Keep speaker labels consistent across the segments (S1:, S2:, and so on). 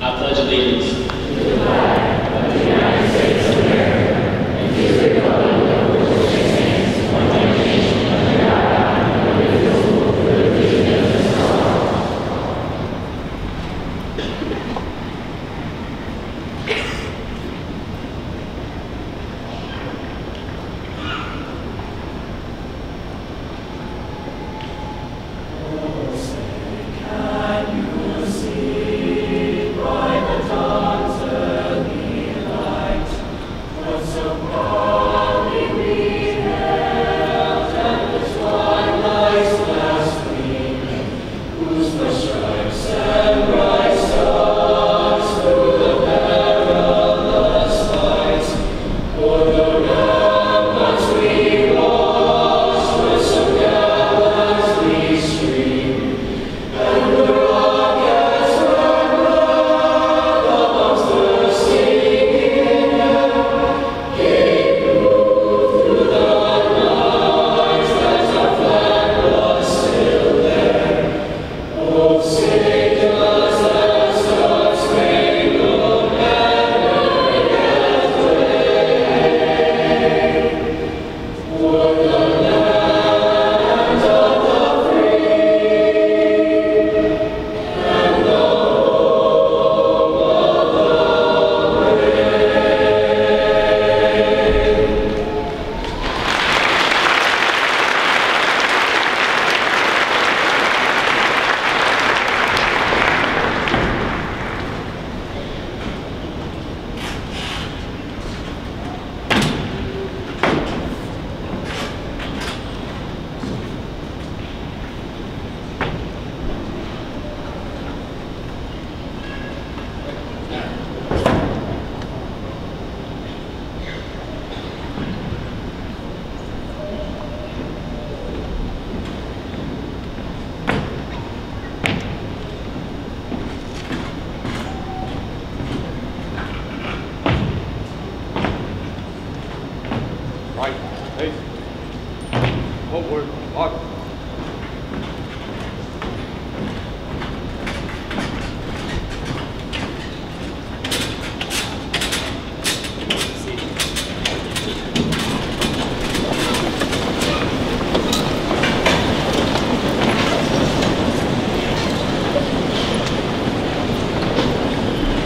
S1: I pledge allegiance
S2: to the flag of the United States of America and to the republic for which it stands, one nation, under God, indivisible, with liberty and justice for all.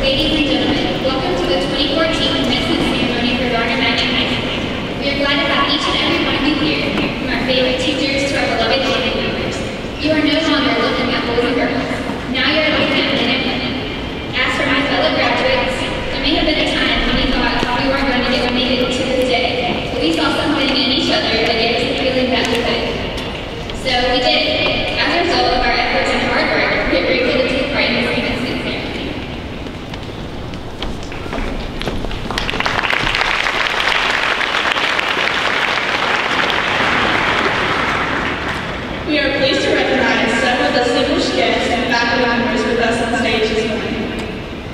S3: Ladies and gentlemen, welcome to the 2014 commencement ceremony for Garner Magnet High School. We are glad to have each and every one of you here, from our favorite teachers to our beloved family members. You are no longer looking at boys and girls. Now you are looking at men and women. As for my fellow graduates, there may have been a time when we thought we weren't going to get what we needed to this day, but we saw something in each other that gave us the feeling that we could. So we did. As a result of our efforts and hard work, we are grateful to take part in this commencement ceremony.
S4: We are pleased to recognize several distinguished guests and faculty members with us on stage this morning.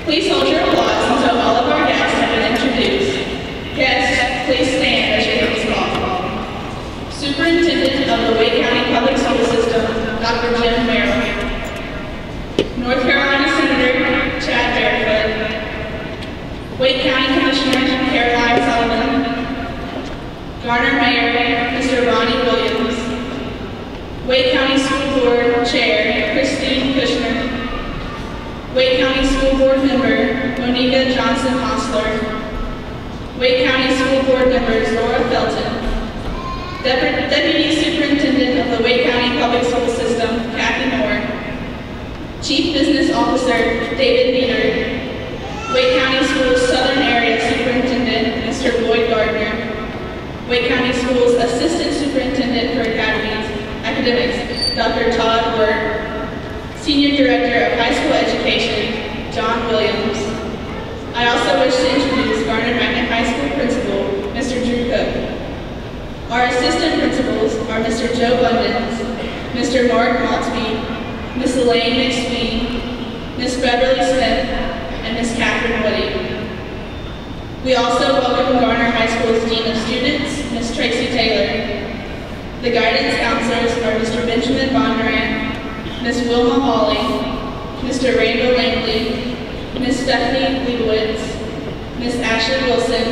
S4: Please hold your applause until all of our guests have been introduced. Guests, please stand as your name is called. Superintendent of the Wake County Public School System, Dr. Jim Merrill. North Carolina Senator Chad Barefoot. Wake County Commissioner Caroline Sullivan. Garner Mayor Mr. Ronnie Williams. Wake County School Board Chair Christine Kushner. Wake County School Board Member Monica Johnson Hostler. Wake County School Board Members Laura Felton. Deputy Superintendent of the Wake County Public School System Kathy Moore. Chief Business Officer David Meader. Wake County Schools Southern Area Superintendent Mr. Lloyd Gardner. Wake County Schools Assistant Superintendent for Academics, Dr. Todd Word. Senior Director of High School Education, John Williams. I also wish to introduce Garner Magnet High School Principal, Mr. Drew Cook. Our assistant principals are Mr. Joe Bundens, Mr. Mark Maltby, Miss Elaine McSween, Miss Beverly Smith, and Miss Catherine Woody. We also welcome Garner High School's Dean of Students, Miss Tracy Taylor. The guidance counselors are Mr. Benjamin Bondurant, Miss Wilma Hawley, Mr. Randall Langley, Miss Stephanie Leibowitz, Miss Ashley Wilson,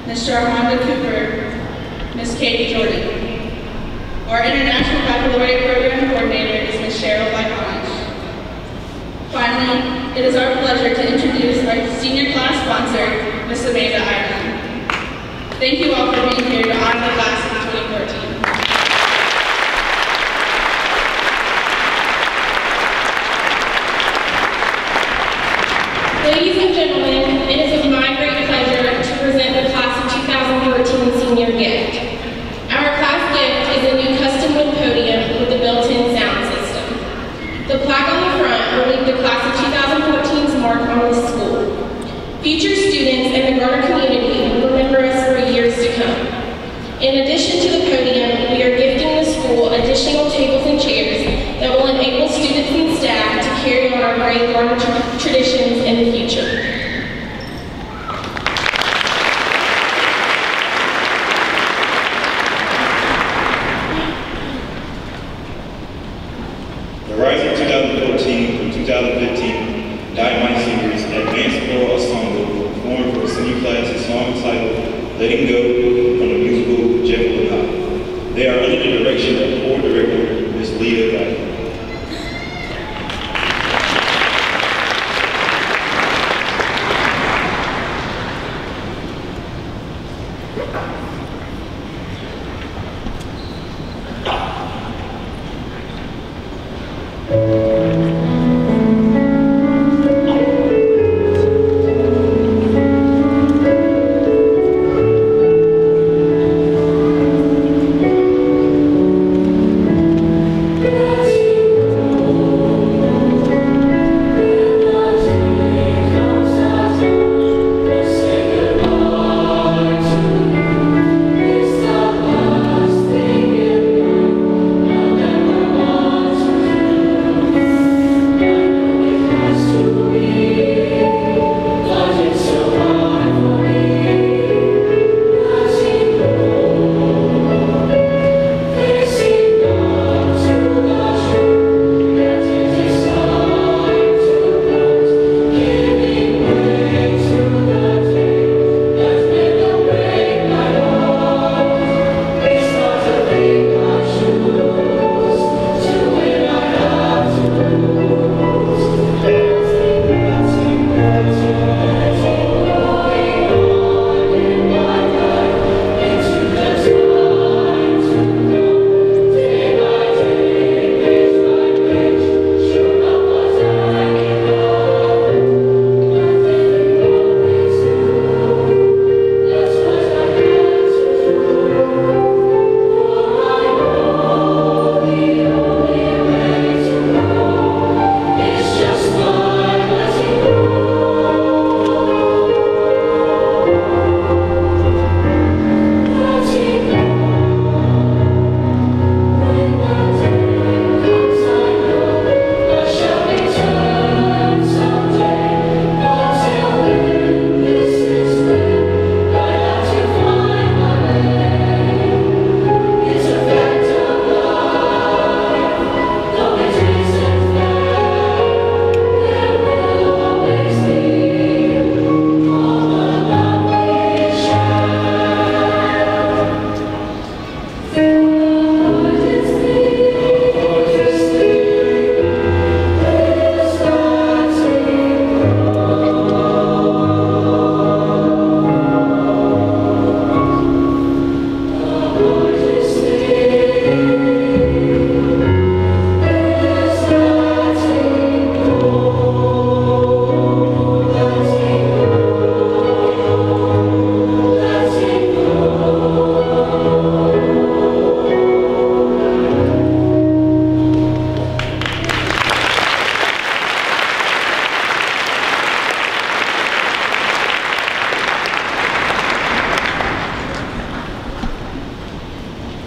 S4: Ms. Charhonda Cooper, Ms. Katie Jordan. Our International Baccalaureate Program Coordinator is Ms. Cheryl Lyconish. Finally, it is our pleasure to introduce our senior class sponsor, Ms. Amanda Ireland. Thank you all for being here to honor the class of 2014.
S1: Ladies and gentlemen, it is my great pleasure to present the class of 2014 senior gift. Our class gift is a new custom-wood podium with a built-in sound system. The plaque on the front will leave the class of 2014's mark on the school. Future students and the Garner community will remember us for years to come. In addition to the podium, we are gifting the school additional tables and chairs that will enable students and staff to carry on our great Garner traditions in the future.
S5: The Rising 2014 and 2015 Dynamite Singers Advanced Choral Ensemble performed for the senior class a song entitled Letting Go from the musical Jekyll and Hyde. They are under the direction of choir director Ms. Leah Garner.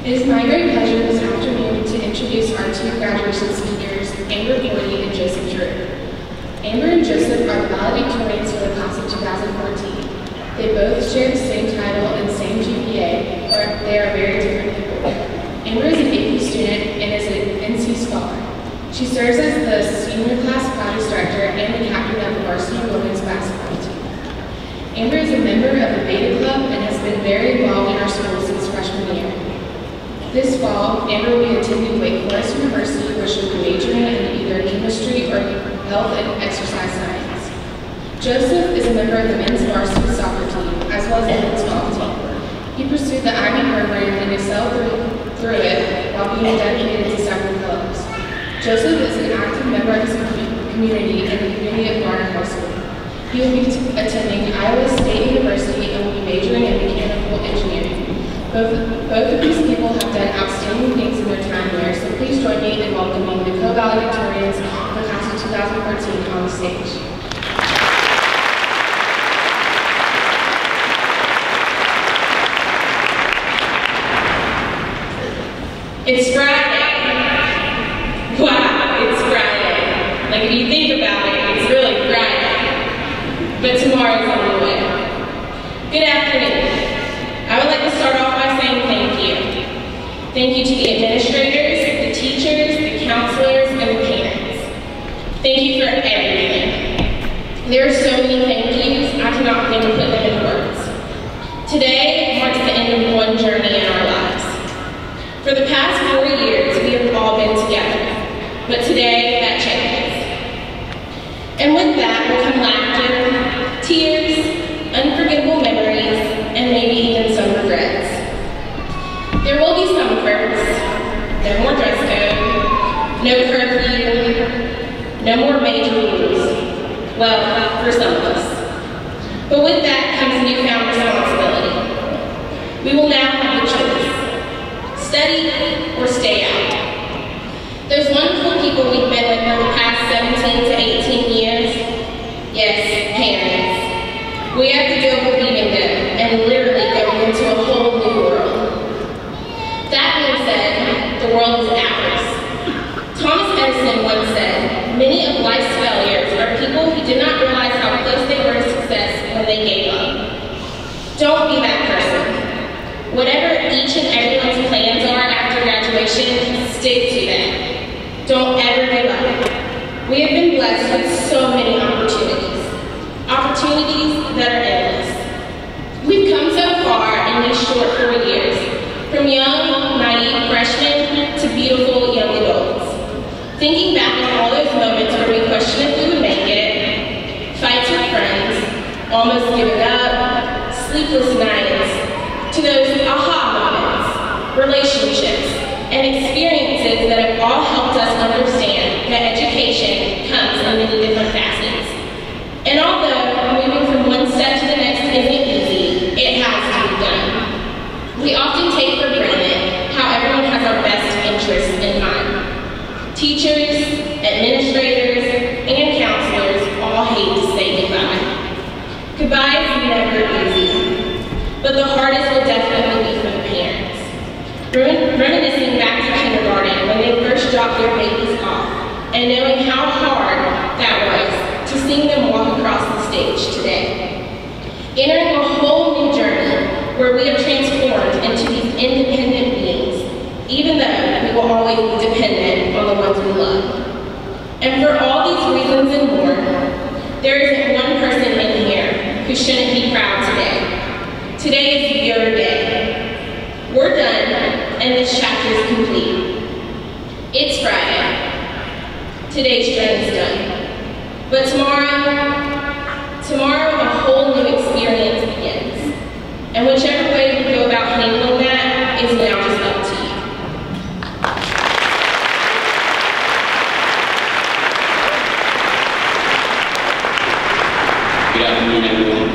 S1: It is my great pleasure this afternoon to introduce our two graduation seniors, Amber Morley and Joseph Drew. Amber and Joseph are valedictorians for the class of 2014. They both share the same title and same GPA, but they are very different people. Amber is an AP student and is an NC scholar. She serves as the senior class project director and the captain of the varsity member of the Beta Club and has been very involved in our school since freshman year. This fall, Amber will be attending Wake Forest University, where she'll be majoring in either chemistry or health and exercise science. Joseph is a member of the men's varsity soccer team, as well as the men's golf team. He pursued the IB program and excelled through it while being dedicated to several clubs. Joseph is an active member of his community and the community of Garner High School. He will be attending Iowa State University and will be majoring in mechanical engineering. Both of these people have done outstanding things in their time there, so please join me in welcoming the co-valedictorians of the class of 2014 on the stage. It's Friday. Wow, it's Friday. Like, if you think about it, it's really Friday. But tomorrow's on the way. Good afternoon. I would like to start off by saying thank you. Thank you to the administrators, the teachers, the counselors, and the parents. Thank you for everything. There are so many thank yous, I cannot begin to put them in words. Today marks the end of one journey in our lives. For the past 4 years, we have all been together, but today that changes. And with that will come laughter, tears, unforgettable memories, and maybe even some regrets. There will be some firsts: no more dress code, no curfew, no more major rules. Well, for some of us. But with that comes newfound responsibility. We will now have the choice: study or stay out. Those wonderful people we've been with for the past 17 to 18 years, yes, parents, we have to deal with leaving them and literally going into a whole new world. That being said, the world is ours. Thomas Edison once said, many of life's failures are people who did not realize how close they were to success when they gave up. Don't be that person. Whatever each and everyone's plans are after graduation, stick to them. Don't ever give up. We have been blessed with so many opportunities that are endless. We've come so far in these short 4 years, from young, naive freshmen to beautiful young adults. Thinking back on all those moments where we questioned if we would make it, fights with friends, almost giving up, sleepless nights, to those aha moments, relationships, and experiences that have all helped us understand that education comes in many different facets. And although moving from one step to the next isn't easy, it has to be done. We often take for granted how everyone has our best interests in mind. Teachers, administrators, and counselors all hate to say goodbye. Goodbye is never easy. But the hardest will definitely be for the parents. Reminiscing back to kindergarten when they first dropped their babies off, and knowing how hard that was to seeing them walk across the stage today. Entering a whole new journey where we are transformed into these independent beings, even though we will always be dependent on the ones we love. And for all these reasons and more, there isn't one person in here who shouldn't be proud today. Today is your day. We're done, and this chapter is complete. It's Friday. Today's journey's done. But tomorrow a whole new experience begins. And whichever way you go about handling that is now just up to you.
S2: Good afternoon, everyone.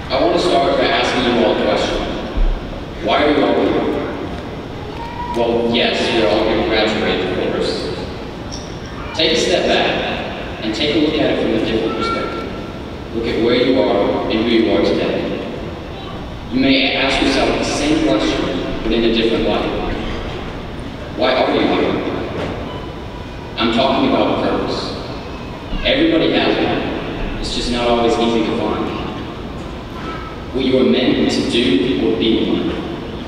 S2: I want to start by asking you all a question. Why are you all here? Well, yes, you're all here to graduate, of course. Take a step back and take a look at it from a different perspective. Look at where you are and who you are today. You may ask yourself the same question, but in a different light. Why are you here? I'm talking about purpose. Everybody has one. It's just not always easy to find. What you are meant to do or be in life.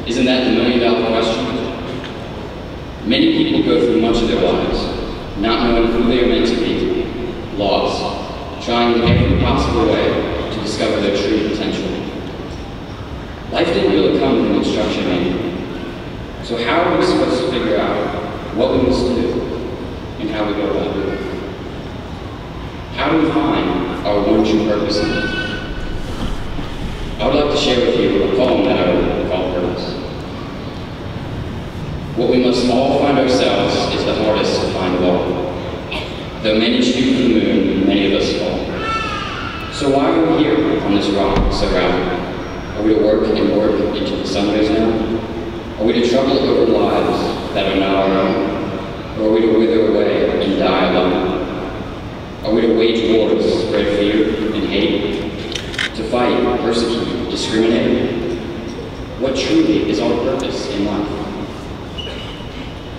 S2: Isn't that the million-dollar question? Many people go through much of their lives not knowing who they are meant to be, lost, trying in every possible way to discover their true intent. Life didn't really come with an instruction manual. So how are we supposed to figure out what we must do and how we go about doing it? How do we find our one true purpose in life? I would like to share with you a poem that I wrote called Purpose. What we must all find ourselves is the hardest to find of all. Though many shoot for the moon, many of us fall. So why are we here on this rock so round? Are we to work and work until the sun goes down? Are we to trouble over lives that are not our own? Or are we to wither away and die alone? Are we to wage wars, spread fear and hate? To fight, persecute, discriminate? What truly is our purpose in life?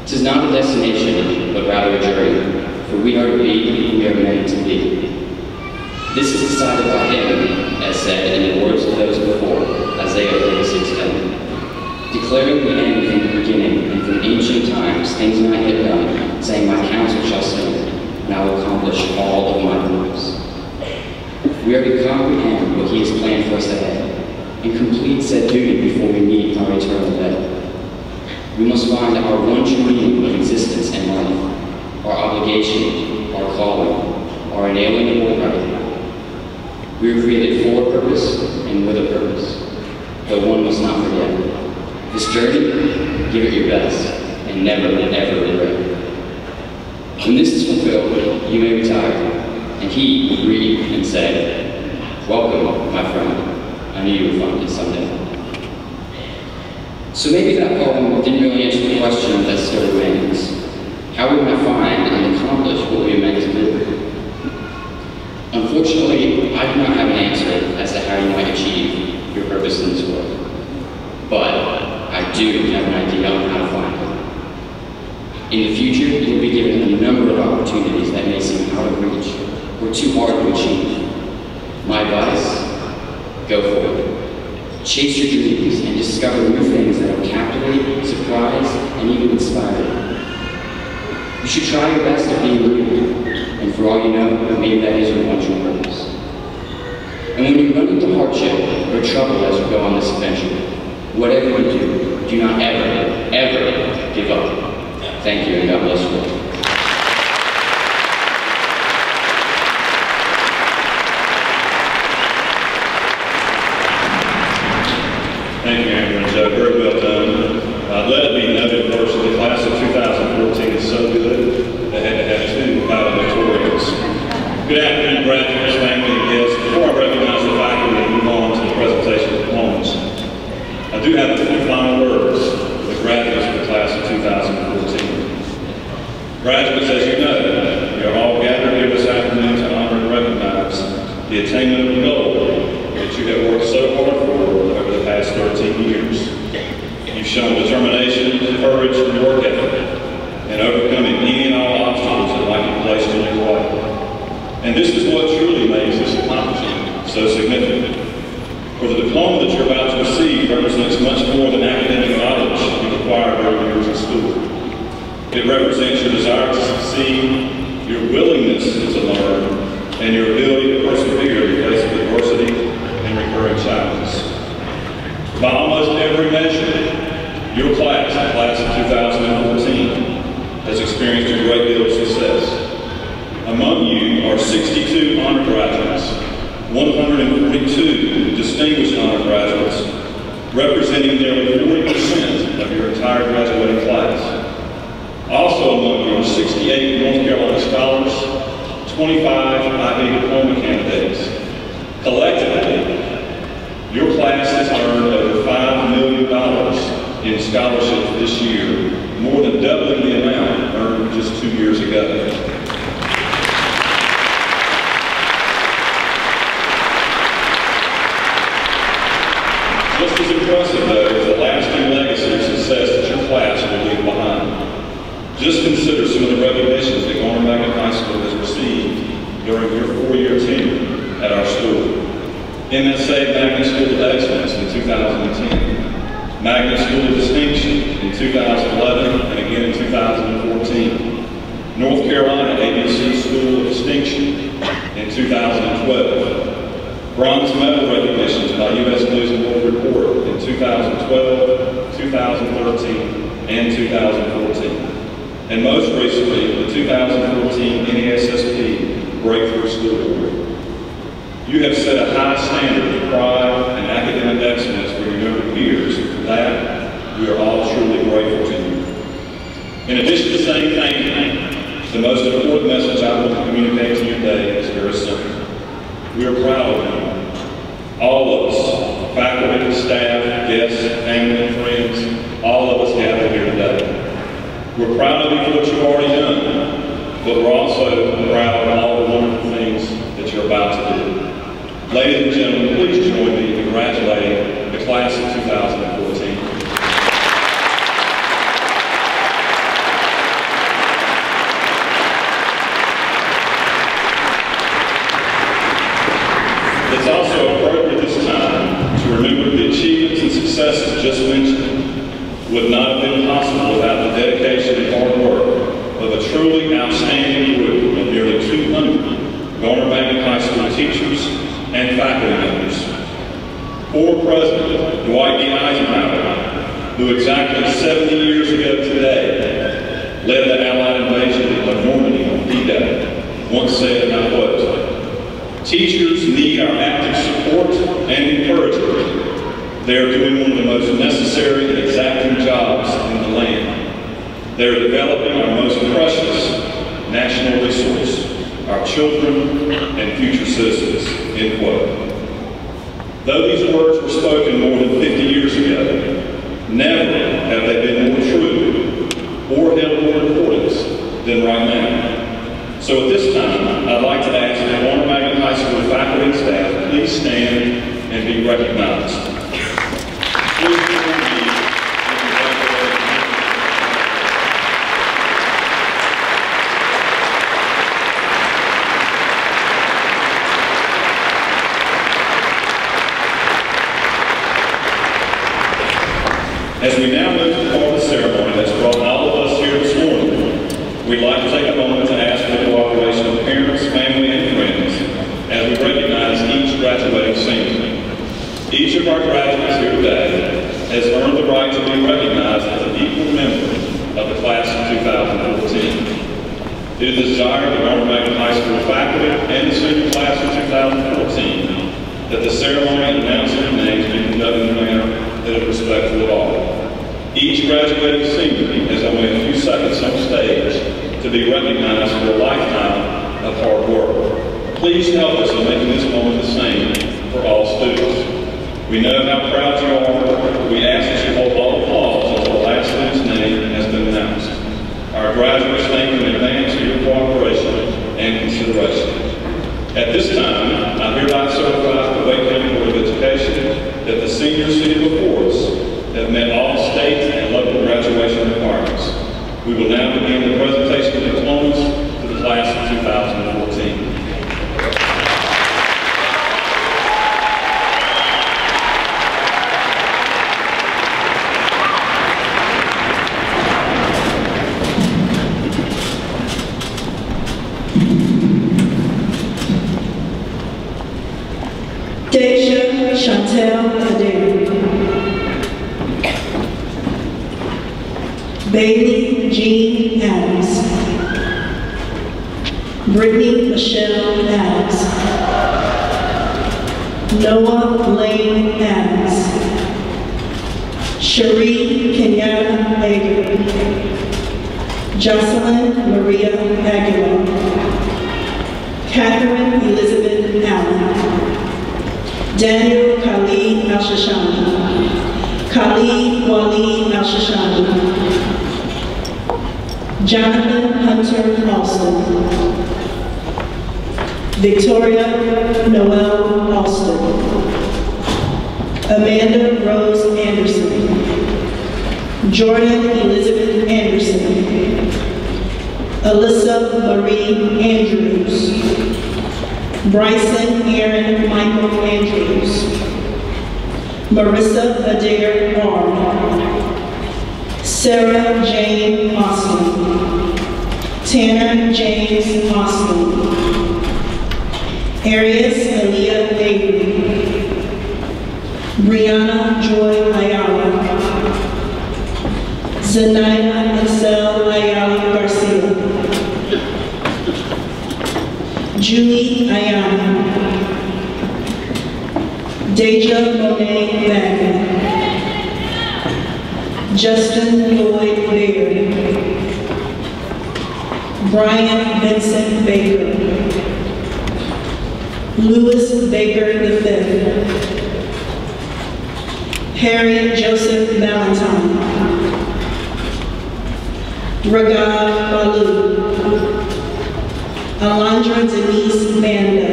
S2: 'Tis not a destination, but rather a journey, for we are to be who we are meant to be. This is decided by Him, as said in the words of those before, Isaiah 36:10. Declaring the end from the beginning, and from ancient times, things not yet done, saying, my counsel shall stand, and I will accomplish all of my purpose. We are to comprehend what He has planned for us ahead, and complete said duty before we meet our eternal bed. We must find our one true meaning of existence and life, our obligation, our calling, our inalienable right. We were created for a purpose and with a purpose, though one must not forget. This journey, give it your best, and never, ever regret. When this is fulfilled, you may retire, and He will greet you and say, welcome, my friend. I knew you would find it someday. So maybe that poem didn't really answer the question that still remains. How we might find and accomplish what we are meant to do. Unfortunately, I do not have an answer as to how you might achieve your purpose in this world. But I do have an idea on how to find it. In the future, you will be given a number of opportunities that may seem out of reach or too hard to achieve. My advice, go for it. Chase your dreams and discover new things that will captivate, surprise, and even inspire you. You should try your best at being you, and for all you know, maybe that is your one true purpose. And when you run into hardship or trouble as you go on this adventure, whatever you do not ever, ever give up. Thank you, and God bless you all.
S5: Thank you, Aaron and Joe. Very well done. Let it be noted first that the class of 2014 is so good they had to have two valedictorians. Good afternoon, graduates, family, and guests. Before I recognize the faculty and move on to the presentation of diplomas, I do have a few final words for the graduates of the class of 2014. Graduates, as you know, we are all gathered here this afternoon to honor and recognize the attainment of the goal that you have worked so hard for over the past 13 years. You've shown determination, courage, and work ethic in overcoming any and all obstacles that might be placed in your way. And this is what truly makes this accomplishment so significant. For the diploma that you're about to receive represents much more than academic knowledge you've acquired during years in school. It represents your desire to succeed, your willingness to learn, and your ability to persevere in the face of adversity and recurring challenges. By almost every measure, your class, the class of 2014, has experienced a great deal of success. Among you are 62 honor graduates, 142 distinguished honor graduates, representing nearly 40% of your entire graduating class. Also among you are 68 North Carolina scholars, 25 IB diploma candidates. Collectively, your class has earned over $5 million in scholarships this year, more than doubling the amount earned just 2 years ago. Just as impressive, though, is the lasting legacy of success that your class will leave behind. Just consider some of the recognitions that Garner High School has received during your 4-year tenure at our school. MSA Magnet School of Excellence in 2010, Magnet School of Distinction in 2011 and again in 2014, North Carolina ABC School of Distinction in 2012,
S6: Bronze medal recognitions by U.S. News and World Report in 2012, 2013, and 2014. And most recently, the 2014 NESSP Breakthrough School Award. You have set a high standard of pride and academic excellence for your younger peers, and for that, we are all truly grateful to you. In addition to saying thank you, the most important message I want to communicate to you today is very simple. We are proud of you. All of us, faculty, staff, guests, family, and friends, all of us gathered here today. We're proud of you for what you've already done, but we're also proud of all the wonderful things that you're about to do. Ladies and gentlemen, please join me in congratulating the class of 2014. It's also appropriate this time to remember the achievements and successes just mentioned would not have been possible without the dedication and hard work of a truly outstanding group of nearly 200 Garner Magnet High School teachers and faculty members. Former President Dwight D. Eisenhower, who exactly 70 years ago today led the Allied invasion of Normandy on D-Day, once said, and I quote, "Teachers need our active support and encouragement. They are doing one of the most necessary and exacting jobs in the land. They are developing our most precious national resource, our children and future citizens," end quote. Though these words were spoken more than 50 years ago, never have they been more true or held more importance than right now. So at this time, I'd like to ask the Garner Magnet High School faculty and staff, please stand and be recognized. Please join me in congratulating. As we now move to the part of the ceremony that's brought all of us here this morning, we'd like to take a moment to ask for the cooperation of parents, family, and friends as we recognize each graduating senior. Each of our graduates here today has earned the right to be recognized as an equal member of the class of 2014. It is the desire of the Garner Magnet High School faculty and the senior class of 2014 that the ceremony announcing their names be conducted in a manner that is respectful of all. Each graduating senior has only a few seconds on stage to be recognized for a lifetime of hard work. Please help us in making this moment the same for all students. We know how proud you are. We ask that you hold all applause until the last student's name has been announced. Our graduates thank you in advance for your cooperation and consideration. At this time, I hereby certify to the Wake County Board of Education that the seniors seated before us have met all state and local graduation requirements. We will now begin the presentation of diplomas to the class of 2014.
S7: Deja Chantel Adair. Bailey Jean Adams. Brittany Michelle Adams. Noah Lane Adams. Cherie Kenyatta Aguilar. Jocelyn Maria Aguilar. Catherine Elizabeth Allen. Daniel Khalid Al-Shashani. Khalid Waleed Al-Shashani. Jonathan Hunter Alston. Victoria Noel Alston. Amanda Rose Anderson. Jordan Elizabeth Anderson. Alyssa Marie Andrews. Bryson Aaron Michael Andrews. Marissa Adair Arm. Sarah Jane Austin. Tanner James Austin. Arias Aaliyah Avery. Brianna Joy Ayala, Zenaida Excel Ayala Garcia, Julie Ayana, Deja Monet Magna, Justin Lloyd Baird, Brian Vincent Baker, Louis Baker V, Harry Joseph Valentine, Raghav Balu, Alondra Denise Banda,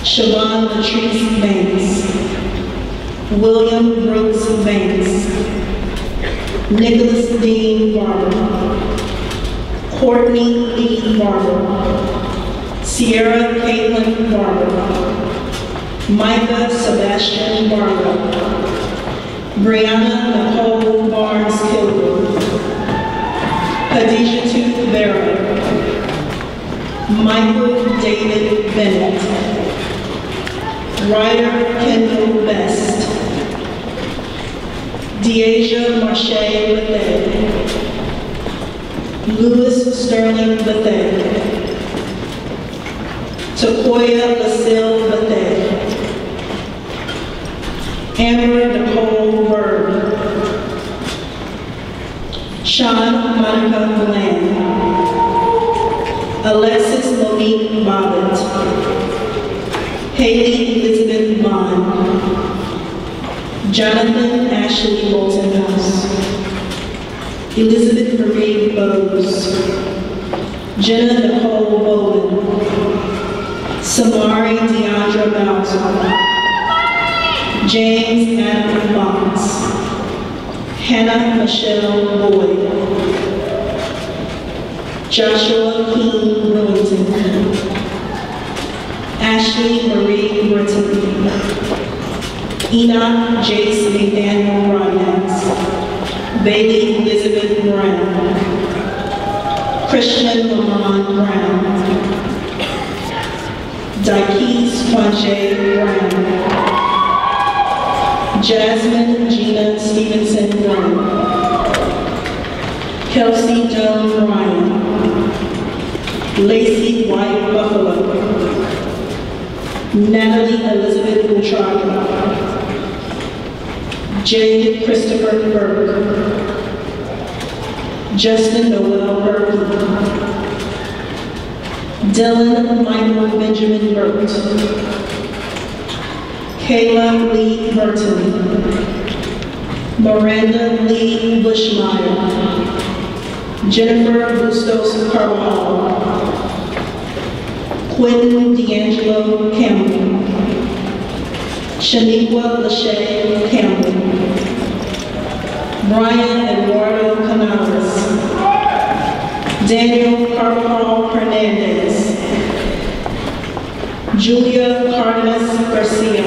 S7: Siobhan Latrice Banks, William Brooks Banks, Nicholas Dean Barber, Courtney Lee Barber, Sierra Caitlin Barber, Micah Sebastian Barber, Brianna Nicole Barnes Kilgore, Khadijah Tooth Vera, Michael David Bennett, Ryder Kendall Best, Deasia Marche Bethea, Louis Sterling Bethea, Takoya Lucille Bethea, Amber Nicole Bird, Sean Monica Bland, Alexis Monique Bobbitt, Haley Elizabeth Bond, Jonathan Ashley Boltonhouse, Elizabeth Marie Bowes, Jenna Nicole Bowden, Samari Deandra Bowser, James Adam Fox, Hannah Michelle Boyd, Joshua Keene Willington, Ashley Marie Britton, Enoch Jace Nathaniel Rodnance, Bailey Elizabeth Brown, Christian Lamont Brown, Dykes Quanche Brown, Jasmine Gina Stevenson Brown, Kelsey Joan Ryan, Lacey White Buffalo, Natalie Elizabeth Utraga, Jade Christopher Burke, Justin Noel Burke, Dylan Michael Benjamin Burt, Kayla Lee Burton, Miranda Lee Bushmeyer, Jennifer Bustos Carvajal, Quentin D'Angelo Campbell, Shaniqua Lachey Campbell, Brian Eduardo Canales, Daniel Carvajal Hernandez, Julia Cardenas Garcia,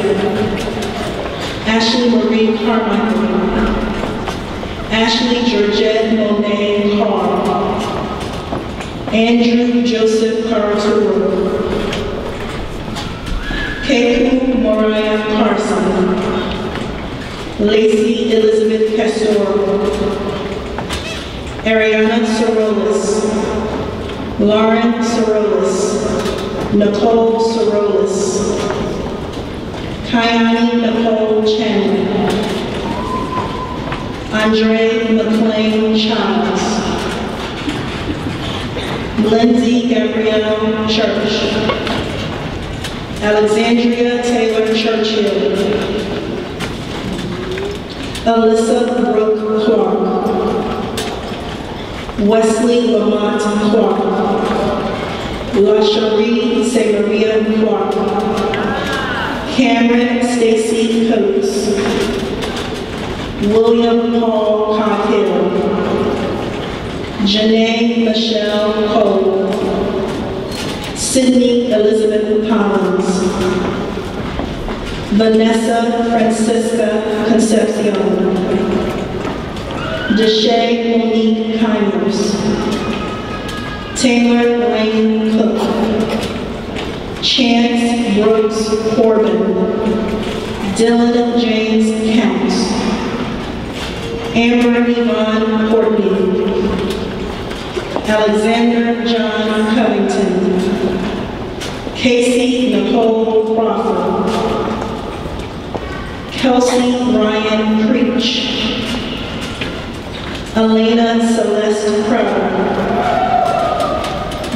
S7: Ashley Marie Carmichael, Ashley Georgette Monet Carr, Andrew Joseph Caraturo, Keku Mariah Carson, Lacey Elizabeth Castoro, Ariana Sorolis, Lauren Sorolis, Nicole Sorolis, Kyani Nicole Chandler, Andre McLean Childs, Lindsay Gabrielle Church, Alexandria Taylor Churchill, Alyssa Brooke Clark, Wesley Lamont Clark, LaSharie Maria Clark, Cameron Stacy Coates, William Paul Coghill, Janae Michelle Cole, Sydney Elizabeth Collins, Vanessa Francisca Concepcion, Deshae Monique Kyners, Taylor Lane Cook, Chance Brooks Corbin, Dylan James Counts, Amber Yvonne Courtney, Alexander John Covington, Casey Nicole Crawford, Kelsey Ryan Creech, Elena Celeste Crowder,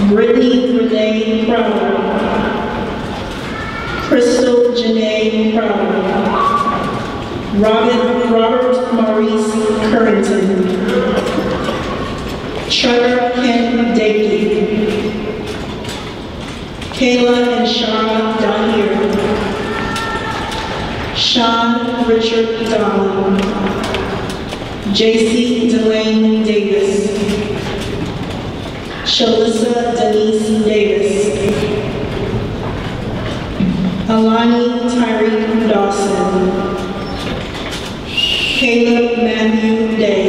S7: Brittany Renee Crowder, Crystal Janae Crowder, Robert Maurice Currington, Trevor Ken Dakey, Kayla and Shara Dahir, Sean Richard Donald, JC Delane Davis, Shalissa Denise Davis, Alani Tyreek Dawson, Caleb Matthew Day,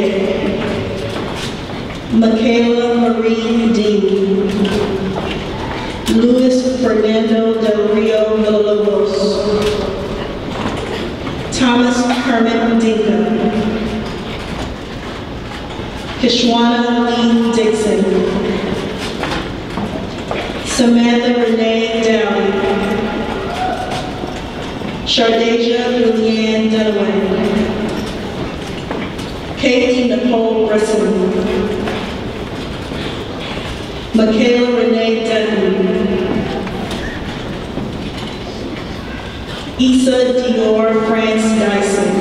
S7: Michaela Marie Dean, Luis Fernando Del Rio Villalobos, Thomas Kermit Dinka, Kishwana Lee Dixon, Samantha Renee Dowdy, Shardasia Leanne Dunaway, Kaylee Nicole Brisson, Michaela Renee Dutton, Issa Dior France Dyson,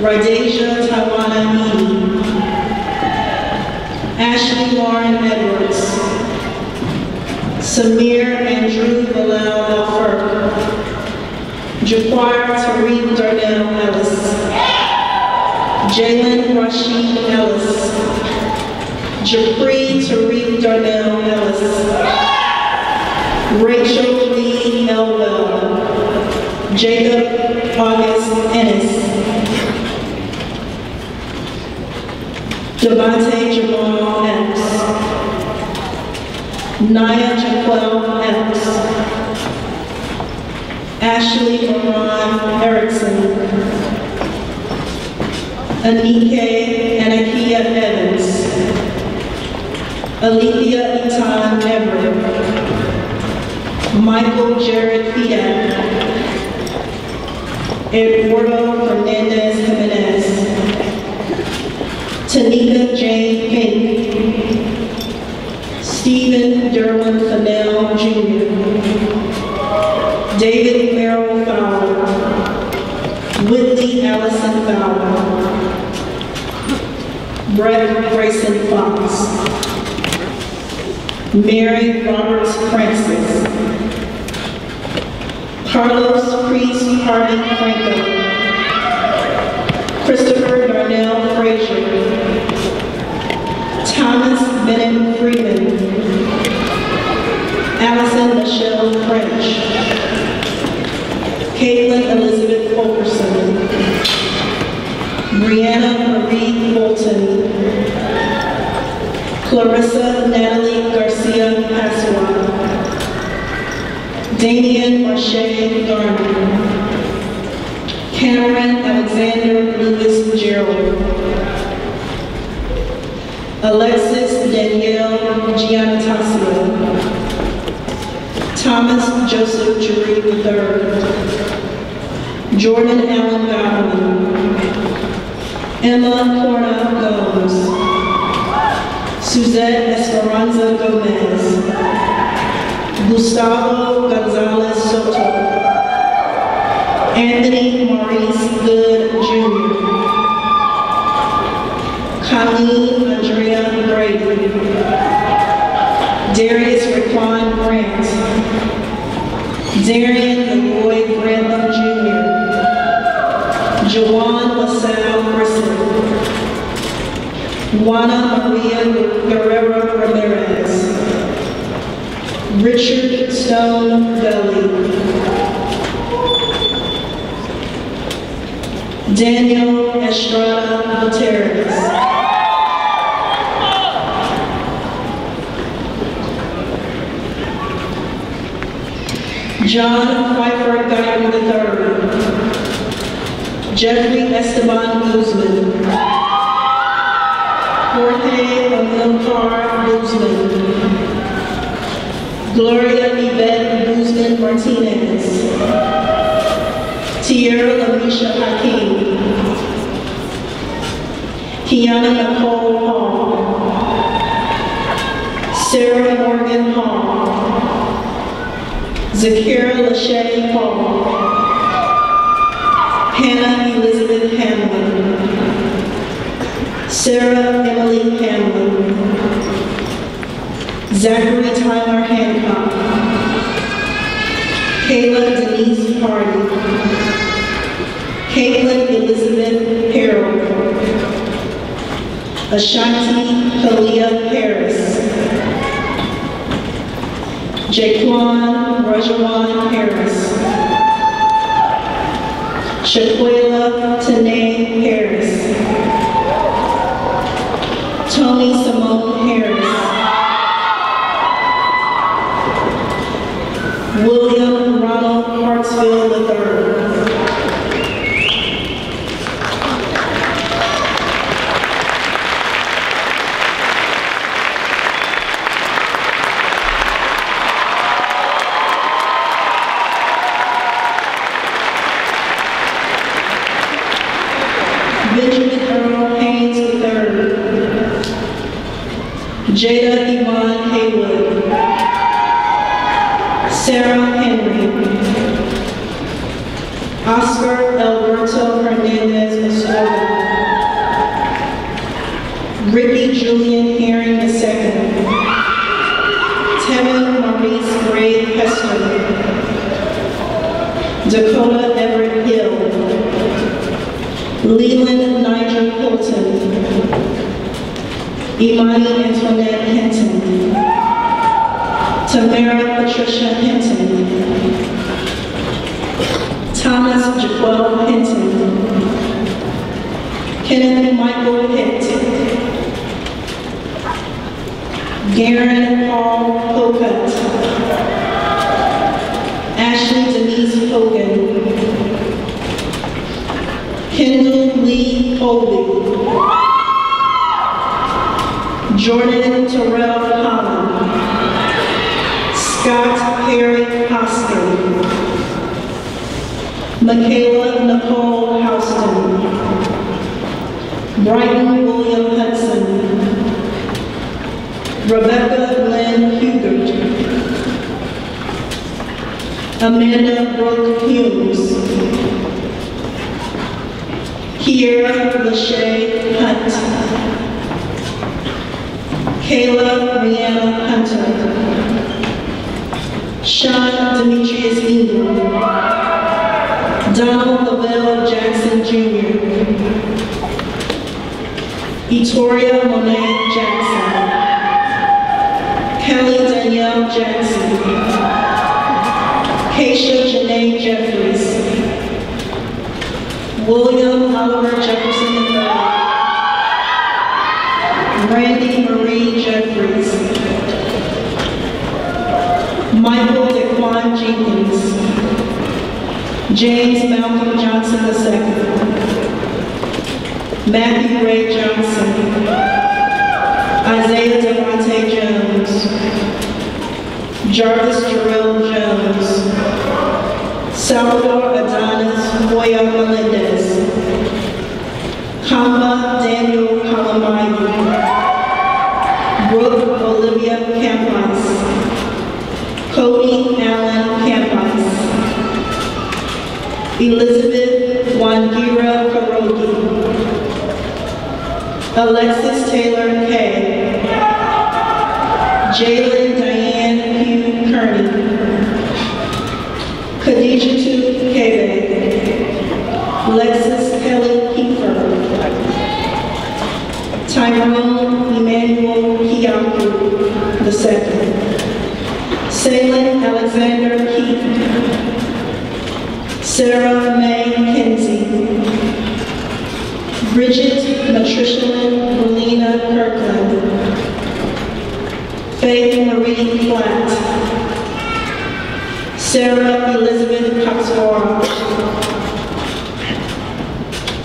S7: Rydasia Tawana Edie, Ashley Lauren Edwards, Samir Andrew Bilal Alford, Jaquar Tariq Darnell Ellis, Jalen Rashid Ellis, Japri Tariq Darnell Ellis, Rachel Lee Elwell, Jacob August Ennis, Devontae Jamal Epps, Naya Jaquel Epps, Ashley Moran Erickson, Anike Anakia Evans, Alethea Etan Everett, Michael Jared Fiat, Eduardo Fernandez Jimenez, Tanika Jane Pink, Stephen Derwin Fennell Jr., David Merrill Fowler, Whitley Allison Fowler, Brett Grayson Fox, Mary Roberts Francis, Carlos Priest Hardy Franco, Christopher Darnell Frazier, Thomas Bennett Freeman, Allison Michelle French, Caitlin Elizabeth Fulkerson, Brianna Marie Bolton, Clarissa Natalie Garcia Pasua, Damian Marche Garner, Cameron Alexander Lucas Gerald, Alexis Danielle Giannatasio, Thomas Joseph Giroux III, Jordan Allen Godwin, Emma Corna Gomes, Suzette Esperanza Gomez, Gustavo Gonzalez Soto, Anthony Maurice Good Jr., Colleen Andrea Brady, Darius Raquan Grant, Darian Lloyd Grantham Jr., Jawan LaSalle Brisson, Juana Maria Guerrero Ramirez, Richard Stone Gully, Daniel Estrada Gutierrez, John Pfeiffer Garner III. Jeffrey Esteban Guzman. Jorge Amilcar Guzman. Gloria Yvette Guzman Martinez. Tierra Lamisha Hakeem. Kiana Nicole Hall. Sarah Morgan Hall. Zakira Lachey Hall. Hannah Elizabeth Hamlin. Sarah Emily Hamlin. Zachary Tyler Hancock. Kayla Denise Hardy. Caitlin Elizabeth Harrell. Ashanti Kalia Harris. Jaquan Rajawan Harris. Shaquela Tanae Harris. Tony Simone Harris. William Ronald Hartsfield III. Benjamin Earl Haynes III. Jada Yvonne Haywood. Sarah Henry. Oscar Alberto Hernandez Estrada. Ricky Julian Herring II. Tevin Maurice Gray Hester. Dakota Everett Hill. Leland Nigel Hilton. Imani Antoinette Hinton. Tamara Patricia Hinton. Thomas Jaquel Hinton. Kenneth Michael Hitt. Garner Paul Pocut. Ashley Denise Hogan. Kendall Lee Colby. Jordan Terrell Holland. Scott Harry Hoskin. Michaela Nicole Houston. Brighton William Hudson. Rebecca Lynn Hugert. Amanda Brooke Hughes. Kiera Lachey Hunt. Kayla Rihanna Hunter. Sean Demetrius Ingram. Donald Lavelle Jackson Jr. Etoria Monet Jackson. Kelly Danielle Jackson. Keisha Janae Jeffries. William Oliver Jefferson III. Randy Marie Jeffries. Michael DeQuan Jenkins. James Malcolm Johnson II. Matthew Ray Johnson. Isaiah Devontae Jones. Jarvis Jarrell Jones. Salvador Adonis Moya Melendez. Kamba Daniel Kalamayu. Brooke Olivia Campos. Cody Allen Campos. Elizabeth Wangira Karogi. Alexis Taylor Kay. Jalen Diane Hugh Kearney. Khadija Kebe. Lexus Kelly Kiefer. Tyrone Emmanuel Kiyaku II. Salem Alexander Keith. Sarah May Kinsey. Bridget Matrician Melina Kirkland. Faith Marie Platt. Sarah Elizabeth Coxmore.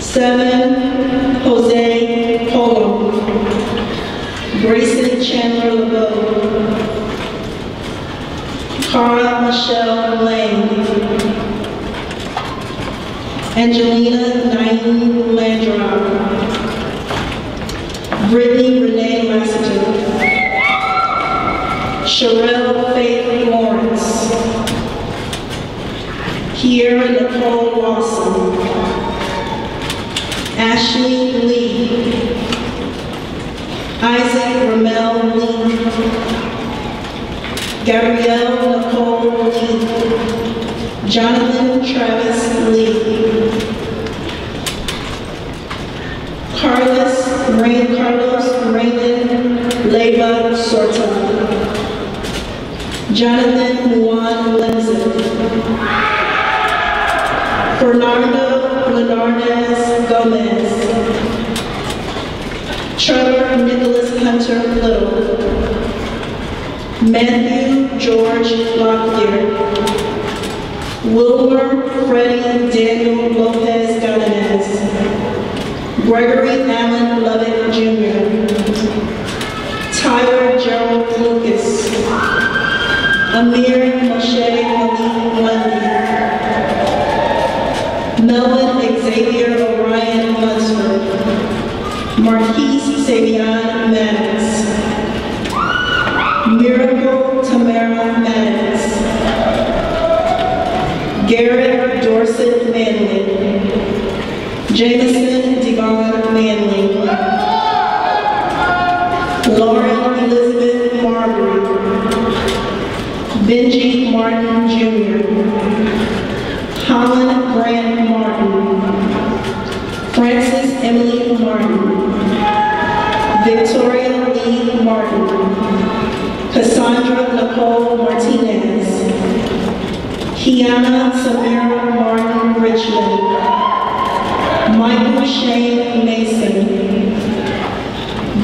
S7: 7, Jose Polo. Grayson Chandler LeBeau. Cara Michelle Lane. Angelina Naeem Landra. Brittany Renee Lassiter. Sherelle Faith Lawrence. Kiera Nicole Lawson. Ashley Lee. Isaac Ramel Lee. Gabrielle Nicole Lee. Jonathan Travis Lee. Carlos Raymond Leyva Sorta. Jonathan Juan Lenzen. Fernando Leonardes Gomez. Trevor Nicholas Hunter Little. Matthew George Locklear. Wilmer Freddie Daniel Lopez Galanez. Gregory Allen Lovett Jr. Tyler Gerald Lucas. Amir Moshe Malik Lundy. Melvin Xavier Orion Lunsford. Marquise Savion Maddox. Miracle Tamara Maddox. Garrett Dorset Manley. Jameson Devon Manley. Lauren Elizabeth Marbury. Benji Martin Jr. Holland Grant Martin. Frances Emily Martin. Victoria Lee Martin. Cassandra Nicole Martinez. Kiana Samira Martin Richmond. Michael Shane Mason.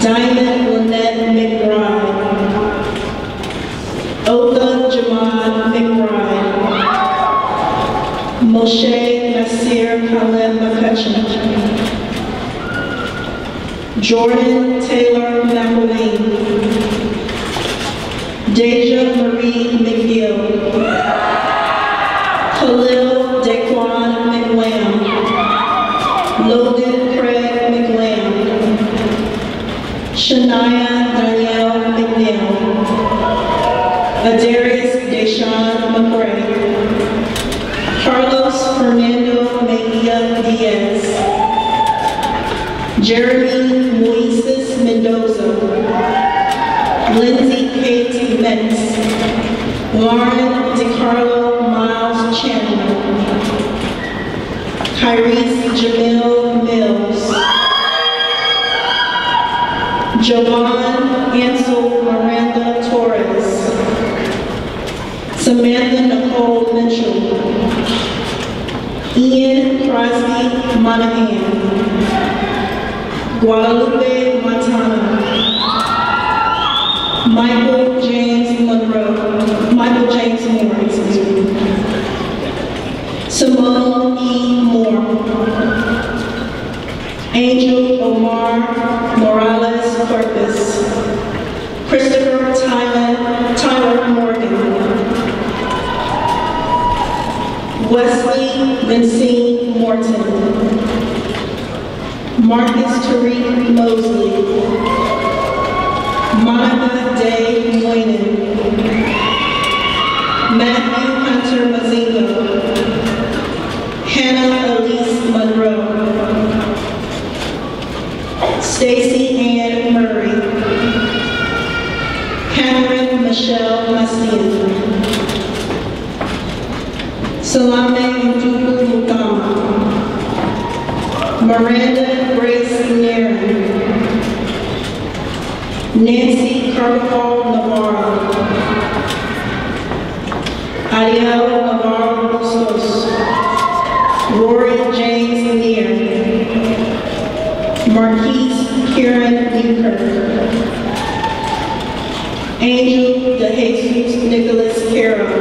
S7: Diamond Lynette McBride. Oka Jamad McBride. Moshe Nasir Khalem McCutcheon. Jordan Taylor McElwain. Deja Marie McGill. Khalil Daquan McLam. Logan Craig McLam. Shania Danielle McNeil. Adarius Deshaun McRae. Carlos Fernando Mejia Diaz. Jeremy Moises Mendoza. Lindsay Kate Metz. Lauren DiCarlo Miles Chandler. Kyrese Jamil Mills. Jovan Ansel Miranda Torres. Samantha Nicole Mitchell. Ian Crosby Monahan. Guadalupe Montana. Michael James Monroe. Michael James Moore, excuse me. Simone E. Moore. Angel Omar Morales Corpus. Christopher Tyler Morgan. Wesley Vincent Morton. Marcus Tariq Mosley. Monica Day Moynan. Matthew Hunter Mazingo. Hannah Elise Monroe. Stacy Ann Murray. Cameron Michelle Massian. Salame Nduku Mukama. Miranda Grace Nairn. Nancy Carvajal Navarro. Ariel Navarro Bustos. Rory James Lear. Marquise Kieran Newkirk. Angel DeJesus Nicholas Carroll.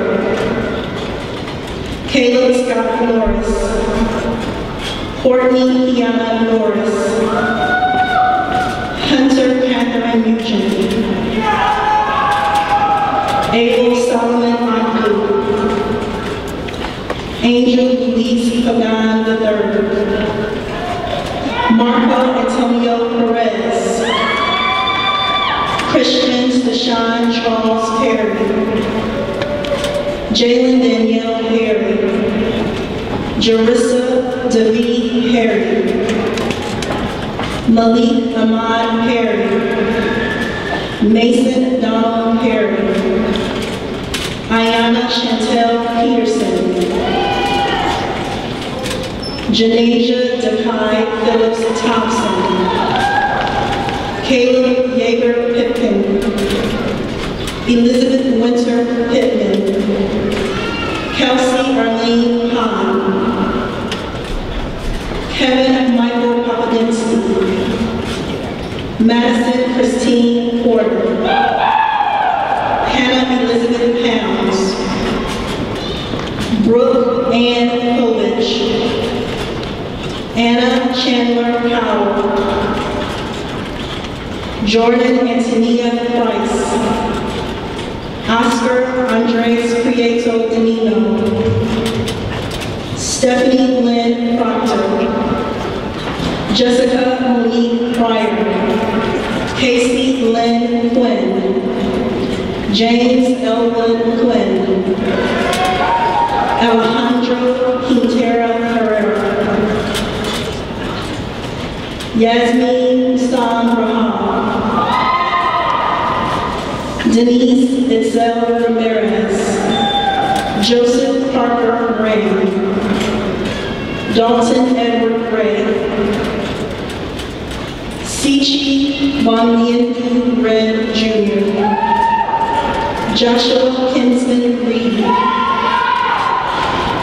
S7: Courtney Kiana Norris, Hunter Catherine Nugent, Abel Solomon Anku, Angel Luis Pagan III, Marco Antonio Perez, Christian Deshaun Charles Perry, Jalen Danielle Perry, Jerissa David Perry, Malik Ahmad Perry, Mason Donald Perry, Ayana Chantel Peterson, Janasia Dekai Phillips Thompson, Caleb Yeager Pipkin, Elizabeth Winter Pittman, Kelsey Arlene Hahn, Kevin Michael Papadinski, Madison Christine Porter, Hannah Elizabeth Pounds, Brooke Ann Povich, Anna Chandler Powell, Jordan Antonia Price, Oscar Andres Prieto Danino, Stephanie Lynn Proctor, Jessica Monique Pryor, Casey Lynn Quinn, James Elwood Quinn, Alejandro Quintero Herrera, Yasmin Sam Raham, Denise Itzel Ramirez, Joseph Parker Graham, Dalton Edward Gray, Sichi Bondian Red Jr., Joshua Kinsman Reed,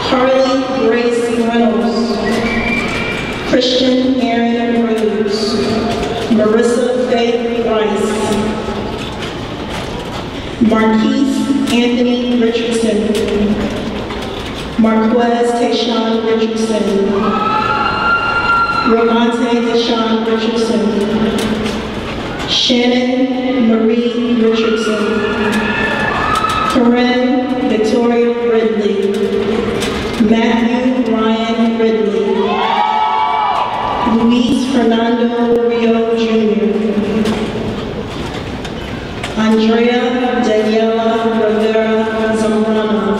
S7: Carly Grace Reynolds, Christian Aaron Rhodes, Marissa Faith Rice, Marquise Anthony Richardson, Marquez Tayshawn Richardson, Ravante Deshawn Richardson, Shannon Marie Richardson, Corinne Victoria Ridley, Matthew Ryan Ridley, Luis Fernando Rio Jr., Andrea Daniela Rivera Zambrano,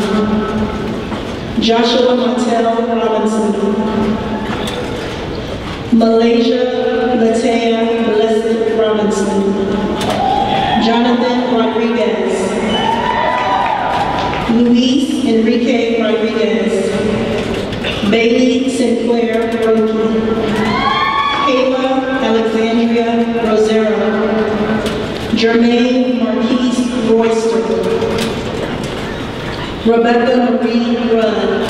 S7: Joshua Montel Robinson, Malaysia Latea Blessed Robinson, Jonathan Rodriguez, Luis Enrique Rodriguez, Bailey Sinclair Roki, Kayla Alexandria Rosero, Jermaine Marquise Royster, Rebecca Marie Rudd,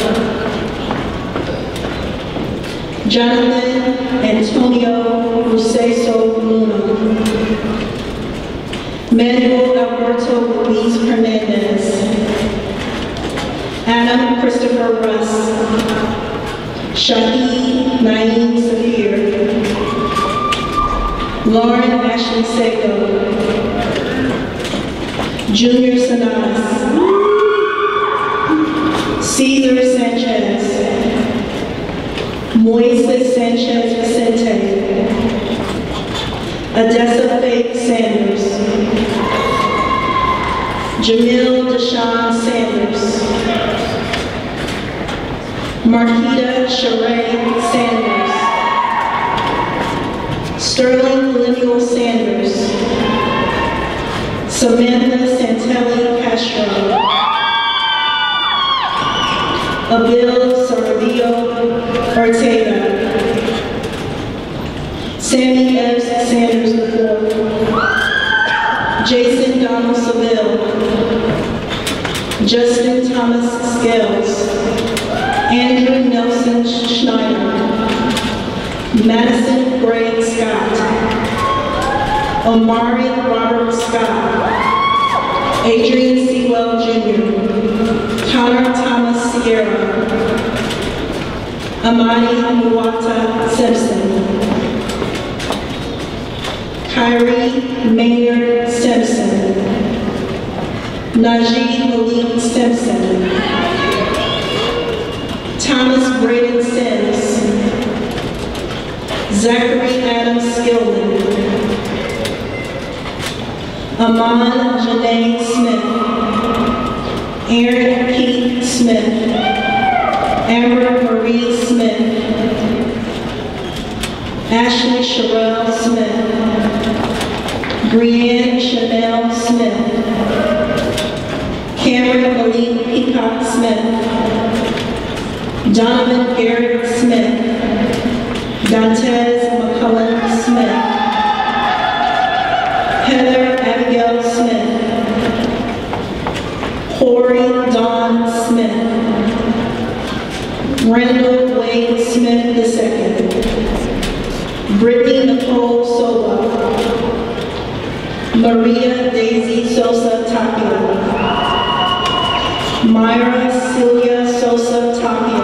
S7: Jonathan Antonio Ruseso Luna, Manuel Alberto Luis Hernandez, Adam Christopher Russ, Shahid Naeem Safir, Lauren Ashley Seco, Junior Sanadas, Cesar Sanchez, Moises Sanchez Vicente, Odessa Faith Sanders, Jamil Deshawn Sanders, Marquita Sheree Sanders, Sterling Lineal Sanders, Samantha Santelli Castro, Abil Sarvillo Ortega, Sammy F. Sanders IV, Jason Donald Seville, Justin Thomas Scales, Andrew Nelson Schneider, Madison Gray Scott, Omari Robert Scott, Adrian Sewell Jr., Connor Thomas Sierra, Amani Muwata Simpson. Kyrie Maynard Simpson. Najee Malik Simpson. Thomas Braden Sims. Zachary Adam Skillman. Amon Janae Smith. Aaron Keith Smith. Amber Marie Smith. Ashley Sherelle Smith. Brianne Chanel Smith. Cameron Malik Peacock Smith. Donovan Garrett Smith. Dantes McCullen Smith. Heather Abigail Smith. Corey Dawn Smith. Randall Wade Smith II. Brittany Nicole Sola. Maria Daisy Sosa Tapia. Myra Celia Sosa Tapia.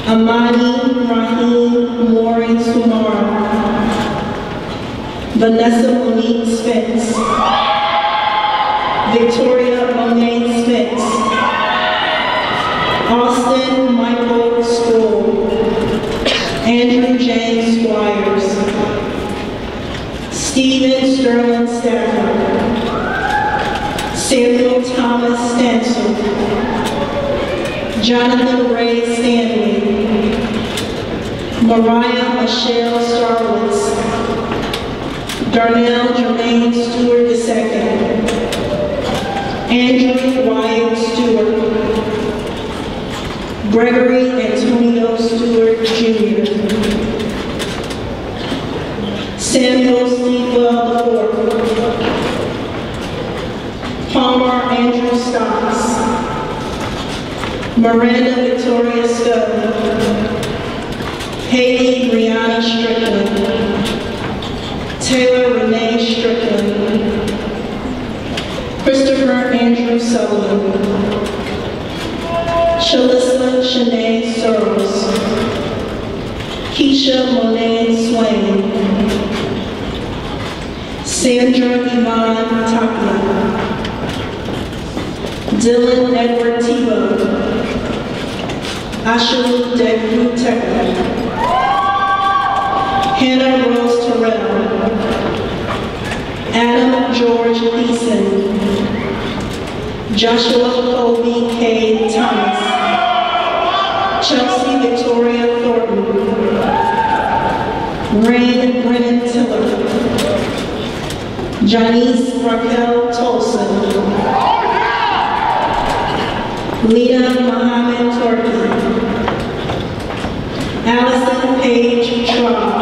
S7: Amani Rahim Mori Sumara. Vanessa Monique Spence. Victoria Monet Spence. Austin Michael Stoll. Andrew James Squires. Stephen Sterling Stafford. Samuel Thomas Stansel. Jonathan Ray Stanley. Mariah Michelle Starwitz. Darnell Jermaine Stewart II. Andrew Wyatt Stewart. Gregory Antonio Stewart Jr. Samuel Stevewell IV. Palmer Andrew Stocks. Miranda Victoria Stubb. Haley Brianna Strickland. Taylor Renee Strickland. Christopher Andrew Sullivan. Shalissa Shanae Searles. Keisha Monet Swain. Sandra Yvonne Tapia. Dylan Edward Tebow. Ashalu Degru Teka. Hannah Rose Terrell. Adam George Thiessen. Joshua Colby K. Thomas. Chelsea Victoria Thornton. Rain Brennan Tiller. Janice Raquel Tolson. Lena Mohammed Torki. Allison Paige Traub.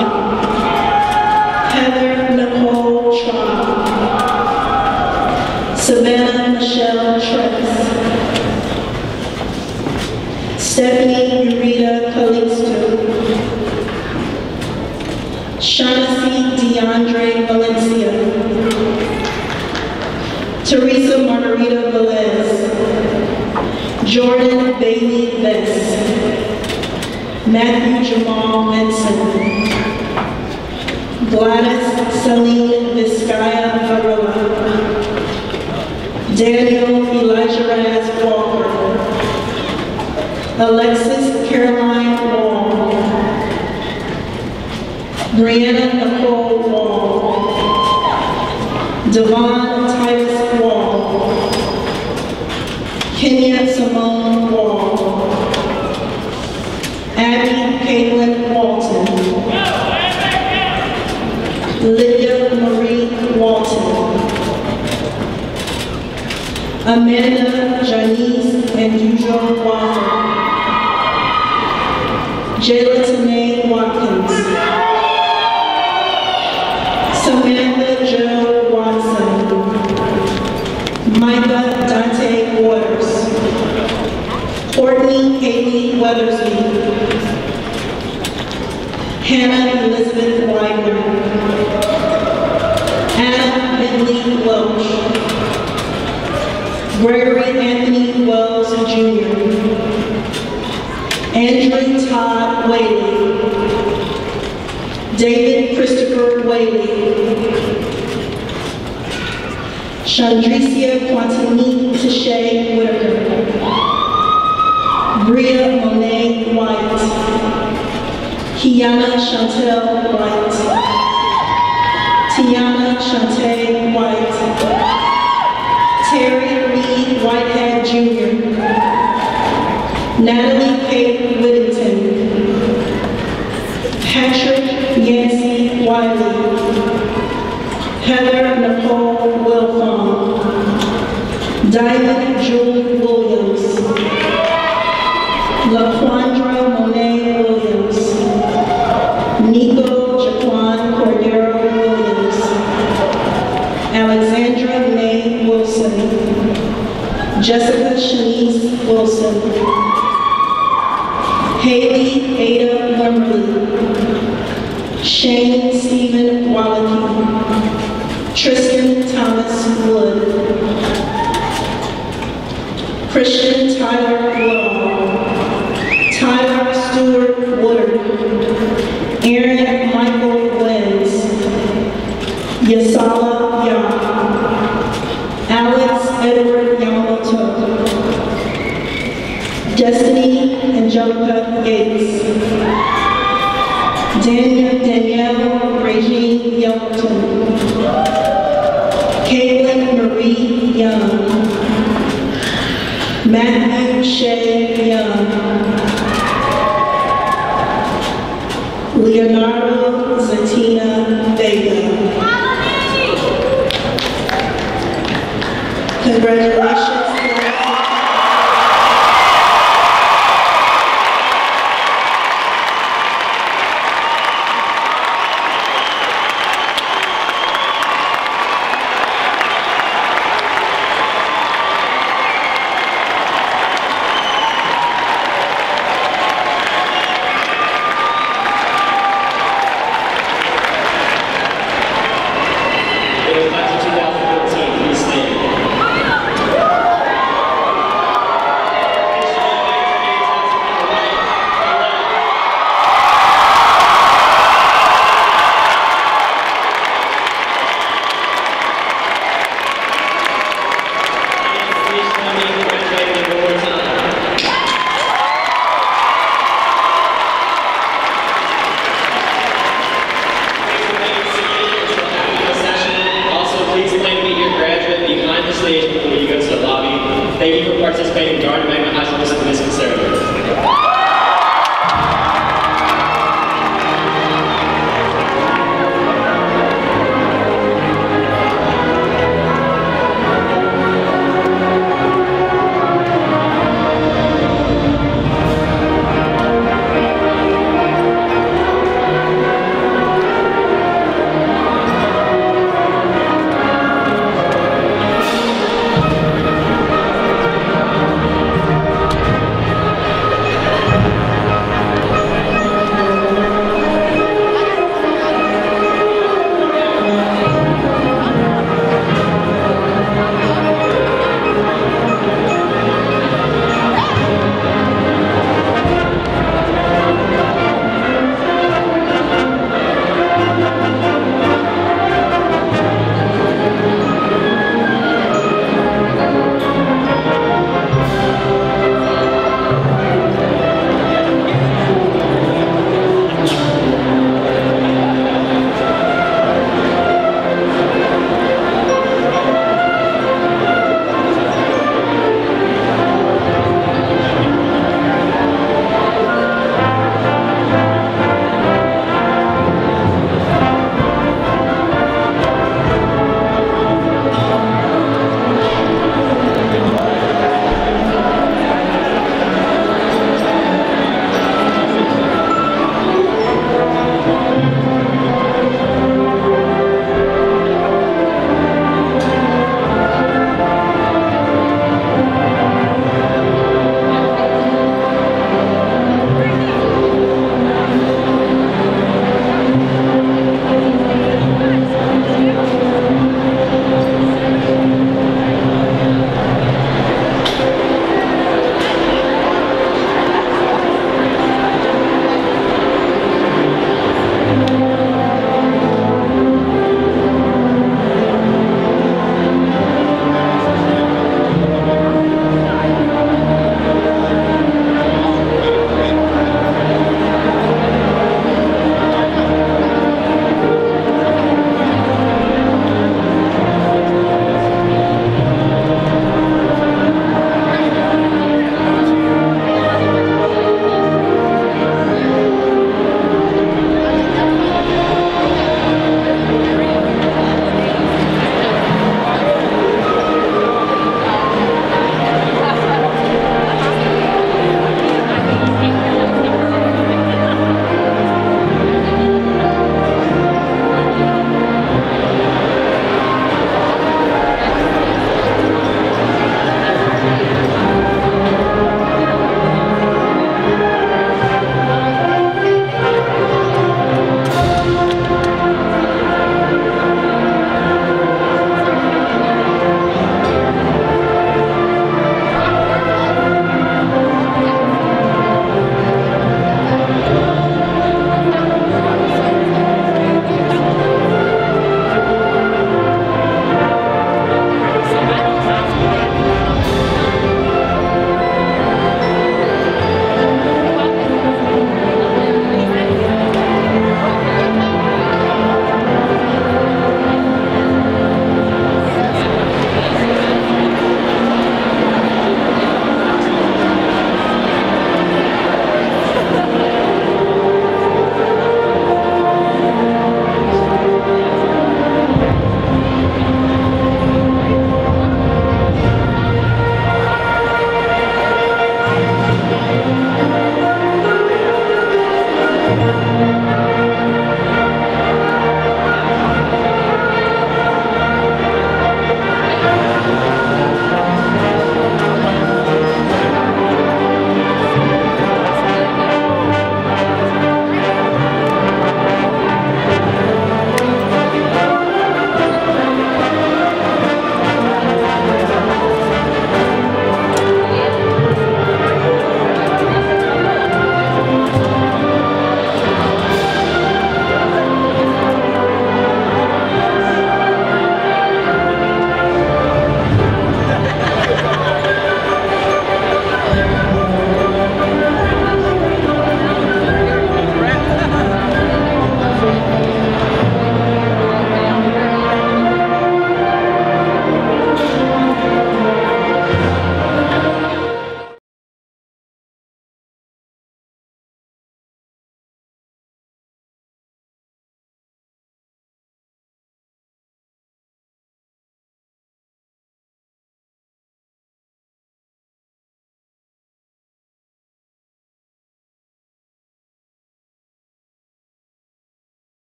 S7: Heather Nicole Traub. Savannah Michelle Tress. Stephanie Urita Calixto. Shaughnessy DeAndre Valencia. Teresa Margarita Velez. Jordan Bailey Bess. Matthew Jamal Benson. Gladys Celine Vizcaya Varela. Daniel Elijah Raz Walker. Alexis Caroline Wall. Brianna Nicole Wall. Devon Titus Wall. Kenya Simone Wall. Abby Caitlin Walton. Lydia Marie Walton. Amanda Janice and Usual Walker. Jayla Tanae Watkins. Samantha Jo Watson. Micah Dante Waters. Courtney Haley Weathersby. Hannah Elizabeth Wagner. Anna Bentley Welch. Gregory Anthony Wells Jr. Andrew Todd Whaley. David Christopher Whaley. Chandricia Quantini Tashay Whitaker. Bria Monet White. Kiana Chantel White. Tiana Shante White. Terry Reed Whitehead Jr. Natalie Kate Whittington. Patrick Yancey Wiley. Heather Nicole Wilfong. Diamond Jewel Williams. LaQuandra Monet Williams. Nico Jaquan Cordero Williams. Alexandra May Wilson. Jessica Shanice Wilson. Haley Ada Lumley. Shane Stephen Wallachy. Tristan Thomas Wood. Christian Tyler Woodall. Tyler Stewart Woodard. Aaron Michael Wins. Yasala Yah. Alex Edward Yamamoto. Destiny Angelica Yates. Danielle Regine Yelton. Kaylin Marie Young. Matthew Shea Young. Leonardo Zatina Vega. Congratulations.
S2: Thank you for participating in Garner High School Dismissal Ceremony.